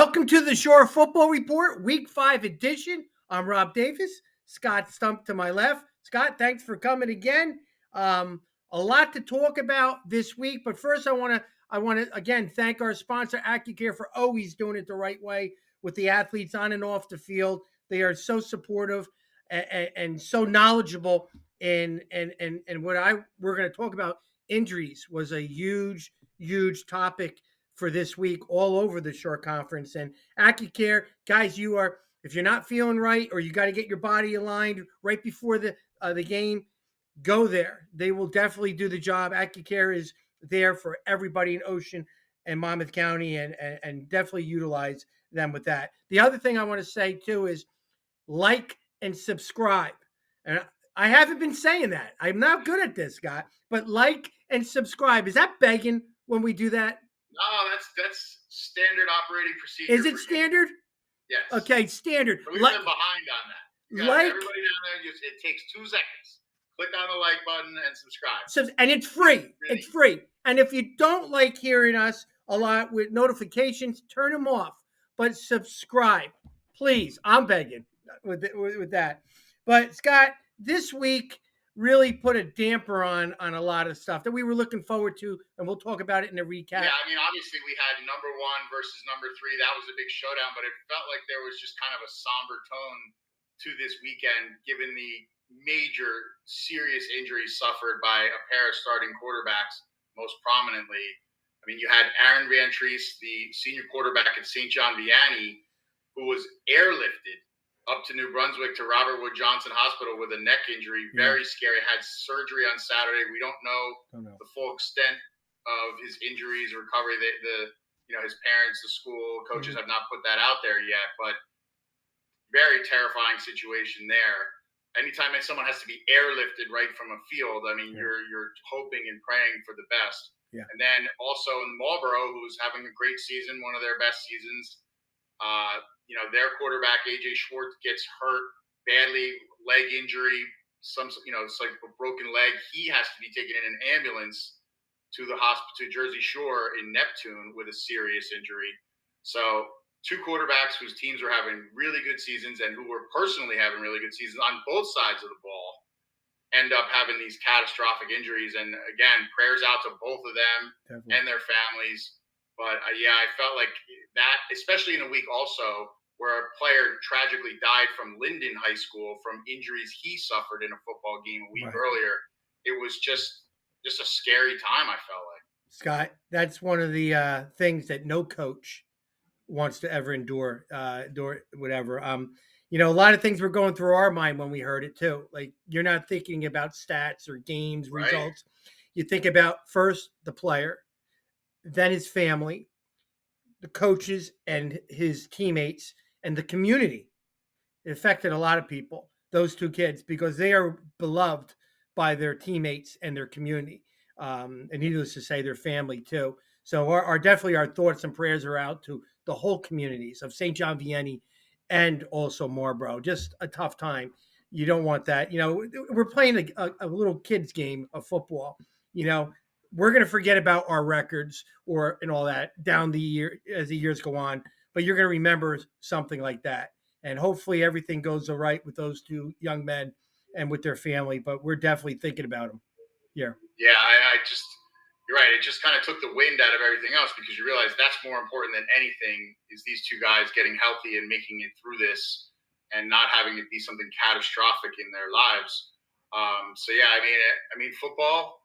Welcome to the Shore Football Report, Week 5 edition. I'm Rob Davis. Scott Stump to my left. Scott, thanks for coming again. A lot to talk about this week, but first I want to again thank our sponsor AccuCare for always doing it the right way with the athletes on and off the field. They are so supportive and so knowledgeable in what we're going to talk about. Injuries was a huge topic for this week all over the Shore Conference. And AccuCare, guys, if you're not feeling right or you got to get your body aligned right before the game, go there. They will definitely do the job. AccuCare is there for everybody in Ocean and Monmouth County, and definitely utilize them with that. The other thing I want to say too is like and subscribe. And I haven't been saying that. I'm not good at this, Scott, but like and subscribe. Is that begging when we do that? No, that's standard operating procedure. Is it standard? Yes. Okay, standard. But we've been behind on that. Everybody down there, it takes 2 seconds. Click on the like button and subscribe. And it's free. Really? It's free. And if you don't like hearing us a lot with notifications, turn them off. But subscribe, please. I'm begging with that. But Scott, this week really put a damper on a lot of stuff that we were looking forward to, and we'll talk about it in a recap. Yeah, I mean, obviously we had number 1 versus number 3. That was a big showdown, but it felt like there was just kind of a somber tone to this weekend, given the major serious injuries suffered by a pair of starting quarterbacks, most prominently. I mean, you had Aaron Van Treese, the senior quarterback at St. John Vianney, who was airlifted up to New Brunswick to Robert Wood Johnson Hospital with a neck injury. Very scary. Had surgery on Saturday. We don't know the full extent of his injuries, recovery. His parents, the school, coaches have not put that out there yet, but very terrifying situation there. Anytime someone has to be airlifted right from a field, I mean, you're hoping and praying for the best. Yeah. And then also in Marlboro, who's having a great season, one of their best seasons. Their quarterback AJ Schwartz gets hurt badly, leg injury. It's like a broken leg. He has to be taken in an ambulance to the hospital, to Jersey Shore in Neptune with a serious injury. So 2 quarterbacks whose teams were having really good seasons and who were personally having really good seasons on both sides of the ball end up having these catastrophic injuries. And again, prayers out to both of them and their families. But I felt like that, especially in a week also where a player tragically died from Linden High School from injuries he suffered in a football game a week earlier. It was just a scary time, I felt like. Scott, that's one of the things that no coach wants to ever endure whatever. A lot of things were going through our mind when we heard it too. Like, you're not thinking about stats or games, results. You think about first the player, then his family, the coaches and his teammates, and the community. It affected a lot of people, those 2 kids, because they are beloved by their teammates and their community. And needless to say, their family too. So definitely our thoughts and prayers are out to the whole communities of St. John Vianney and also Marlboro. Just a tough time. You don't want that. We're playing a little kids game of football. We're going to forget about our records and all that down the year as the years go on, but you're going to remember something like that. And hopefully everything goes all right with those 2 young men and with their family, but we're definitely thinking about them. Yeah. Yeah. You're right. It just kind of took the wind out of everything else, because you realize that's more important than anything is these 2 guys getting healthy and making it through this and not having it be something catastrophic in their lives. I mean, football,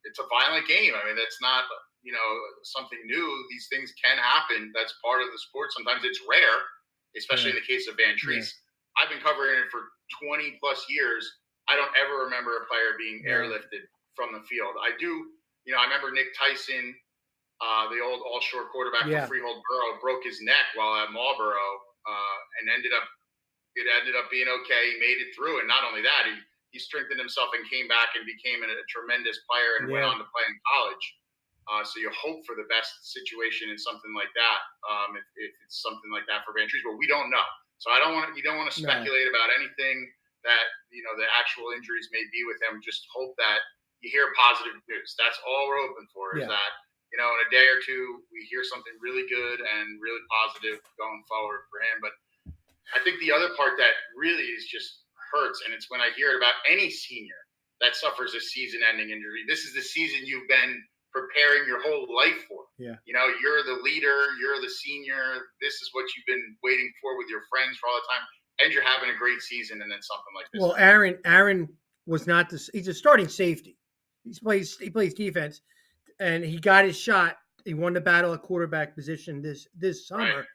it's a violent game. I mean, that's not, something new. These things can happen. That's part of the sport. Sometimes it's rare, especially in the case of Van Treese. Yeah. I've been covering it for 20 plus years. I don't ever remember a player being airlifted from the field. I do, I remember Nick Tyson, the old all-shore quarterback for Freehold Borough, broke his neck while at Marlboro, and it ended up being okay. He made it through. And not only that, he strengthened himself and came back and became a tremendous player and went on to play in college. So you hope for the best situation in something like that, if it's something like that for Van Treese, but we don't know. So you don't want to speculate about anything that, the actual injuries may be with him. Just hope that you hear positive news. That's all we're hoping for, is that in a day or two, we hear something really good and really positive going forward for him. But I think the other part that really is just hurts, and it's when I hear about any senior that suffers a season-ending injury. This is the season you've been preparing your whole life for. Yeah. You're the leader, you're the senior. This is what you've been waiting for with your friends for all the time, and you're having a great season, and then something like this Well, happens. Aaron was not this. He's a starting safety. He plays defense, and he got his shot. He won the battle at quarterback position this Right? summer.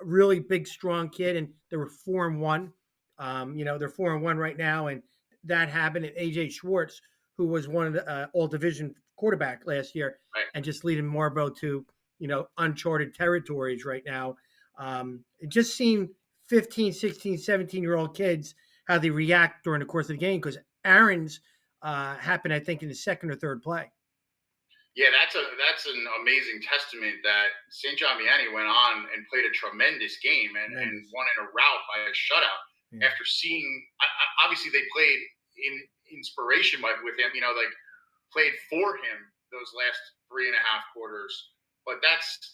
A really big, strong kid, and they were 4-1. They're 4-1 right now, and that happened. And AJ Schwartz, who was one of the all division quarterback last year, Right? and just leading Marlboro to uncharted territories right now. It just seemed 15, 16, 17-year-old kids how they react during the course of the game because Aaron's happened, I think, in the second or third play. Yeah, that's an amazing testament that St. John Vianney went on and played a tremendous game and Tremendous. won in a rout by a shutout Yeah. after seeing obviously they played in inspiration with him, like played for him those last 3.5 quarters. But that's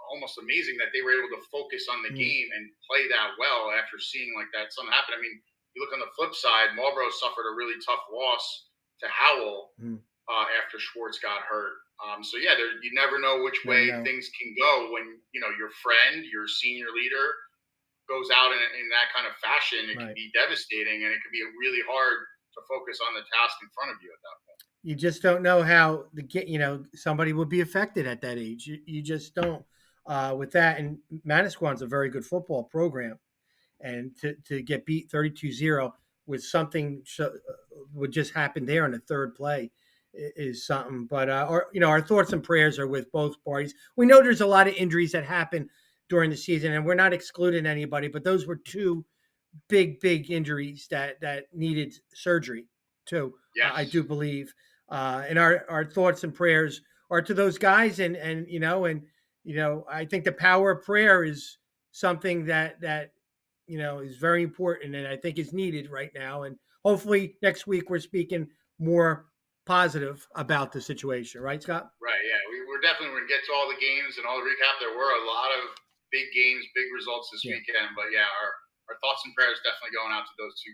almost amazing that they were able to focus on the Mm. game and play that well after seeing like that something happen. I mean, you look on the flip side, Marlboro suffered a really tough loss to Howell Mm. after Schwartz got hurt. So yeah, you never know which Never way know. things can go when your friend, your senior leader, goes out in that kind of fashion. It can Right. be devastating, and it can be really hard to focus on the task in front of you at that point. You just don't know how somebody will be affected at that age. You just don't with that. And Manasquan's a very good football program, and to get beat 32-0 with something would just happen there in the third play is something. But our thoughts and prayers are with both parties. We know there's a lot of injuries that happen during the season, and we're not excluding anybody, but those were two big injuries that needed surgery too. I Yes. do believe, and our thoughts and prayers are to those guys, I think the power of prayer is something that is very important, and I think is needed right now. And hopefully next week we're speaking more positive about the situation, right, Scott? Right. Yeah. We're definitely going to get to all the games and all the recap. There were a lot of big games, big results this Yeah. weekend. But yeah, our thoughts and prayers definitely going out to those two